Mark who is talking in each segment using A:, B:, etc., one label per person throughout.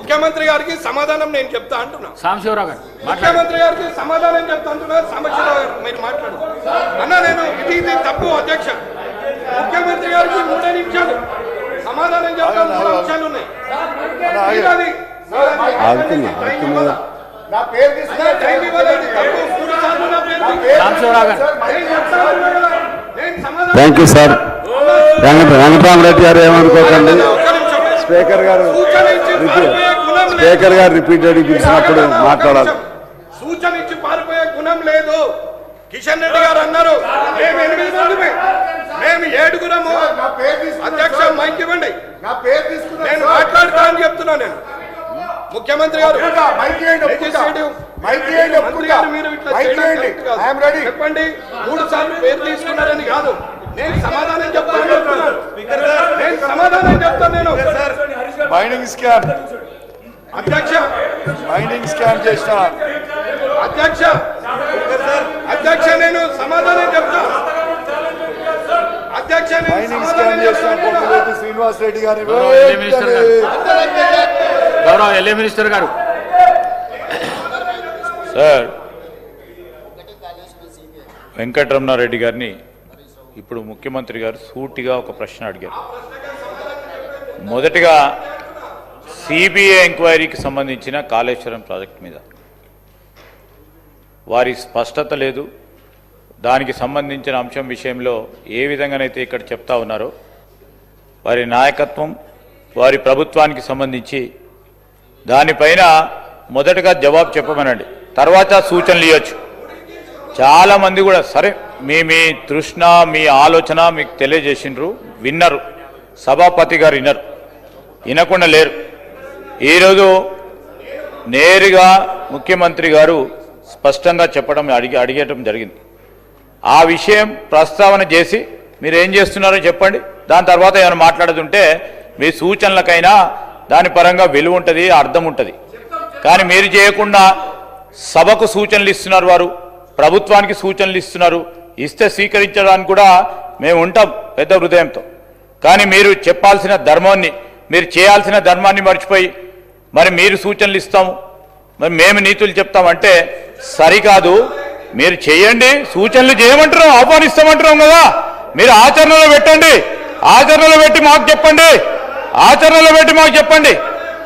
A: ముఖ్యమంత్రి గారికి సమాధానం నేను చెప్తా అంటున్నా.
B: సాంబశివరావు గారు
A: ముఖ్యమంత్రి గారికి సమాధానం చెప్తా అంటున్నా. సాంబశివరావు గారు మీరు మాట్లాడు అన్నా. నేను ఇది తప్పు అధ్యక్ష. ముఖ్యమంత్రి గారికి 3 నిమిషాలు సమాధానం చెప్తాను. 3 నిమిషాలు ఉన్నాయి.
C: Thank you sir. వెంకటరామరెడ్డి గారు ఏమనుకోకండి. స్పీకర్ గారు రిపీటెడ్ పిలిచినప్పుడు మాట్లాడాలి.
A: సూచన ఇచ్చి పారిపోయే గుణం లేదు. కిషన్ రెడ్డి గారు అన్నారు మేము 8 మందిమే, మేము 7గురము. అధ్యక్ష మైక్ ఇవ్వండి, నేను మాట్లాడుతా అని చెప్తున్నా. నేను ముఖ్యమంత్రి గారు మీరు ఇట్లా చెప్పండి. 3 సార్లు పేరు తీసుకున్నారని కాదు, నేను సమాధానం చెప్తాను. నేను సమాధానం చెప్తాను. నేను
C: మైనింగ్ స్కామ్
A: అధ్యక్ష,
C: మైనింగ్ స్కామ్ చేసిన
A: అధ్యక్ష, అధ్యక్ష నేను సమాధానం చెప్తా. అధ్యక్ష
C: మైనింగ్ స్కామ్ చేసిన పొంగులేటి శ్రీనివాస్ రెడ్డి గారు
B: గౌరవ ఎల్ఏ మినిస్టర్ గారు.
D: సార్, వెంకటరమణారెడ్డి గారిని ఇప్పుడు ముఖ్యమంత్రి గారు సూటిగా ఒక ప్రశ్న అడిగారు. మొదటిగా సిబిఐ ఎంక్వైరీకి సంబంధించిన కాళేశ్వరం ప్రాజెక్ట్ మీద వారి స్పష్టత లేదు. దానికి సంబంధించిన అంశం విషయంలో ఏ విధంగానైతే ఇక్కడ చెప్తా ఉన్నారో వారి నాయకత్వం, వారి ప్రభుత్వానికి సంబంధించి దానిపైన మొదటగా జవాబు చెప్పమనండి, తర్వాత సూచనలు ఇవ్వచ్చు. చాలామంది కూడా సరే మీ తృష్ణ, మీ ఆలోచన మీకు తెలియజేసినారు, విన్నరు. సభాపతి గారు వినకుండా లేరు. ఈరోజు నేరుగా ముఖ్యమంత్రి గారు స్పష్టంగా చెప్పడం అడిగేయటం జరిగింది. ఆ విషయం ప్రస్తావన చేసి మీరు ఏం చేస్తున్నారో చెప్పండి. దాని తర్వాత ఏమైనా మాట్లాడుతుంటే మీ సూచనలకైనా దాని పరంగా విలువ ఉంటుంది, అర్థం ఉంటుంది. కానీ మీరు చేయకుండా సభకు సూచనలు ఇస్తున్నారు, వారు ప్రభుత్వానికి సూచనలు ఇస్తున్నారు. ఇస్తే స్వీకరించడానికి కూడా మేము ఉంటాం పెద్ద హృదయంతో. కానీ మీరు చెప్పాల్సిన ధర్మాన్ని, మీరు చేయాల్సిన ధర్మాన్ని మర్చిపోయి మరి మీరు సూచనలు ఇస్తాము, మరి మేము నీతులు చెప్తామంటే సరికాదు. మీరు చేయండి, సూచనలు చేయమంటున్నాం, ఆహ్వానిస్తామంటున్నాం కదా. మీరు ఆచరణలో పెట్టండి, ఆచరణలో పెట్టి మాకు చెప్పండి, ఆచరణలో పెట్టి మాకు చెప్పండి.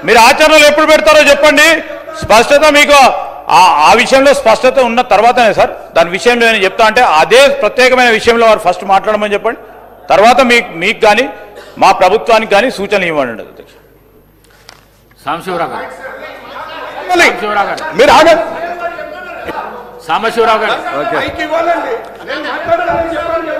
D: మీరు ఆచరణలో ఎప్పుడు పెడతారో చెప్పండి. స్పష్టత మీకు ఆ విషయంలో స్పష్టత ఉన్న తర్వాతనే సార్ దాని విషయంలో నేను చెప్తా. అంటే అదే ప్రత్యేకమైన విషయంలో వారు ఫస్ట్ మాట్లాడమని చెప్పండి, తర్వాత మీకు కానీ మా ప్రభుత్వానికి కానీ సూచనలు ఇవ్వండి. అధ్యక్ష
B: సాంబశివరావు గారు,
A: మీరు ఆగండి.
B: సాంబశివరావు గారు
A: మైక్ ఇవ్వాలండి. నేను మాట్లాడాలని చెప్పాను.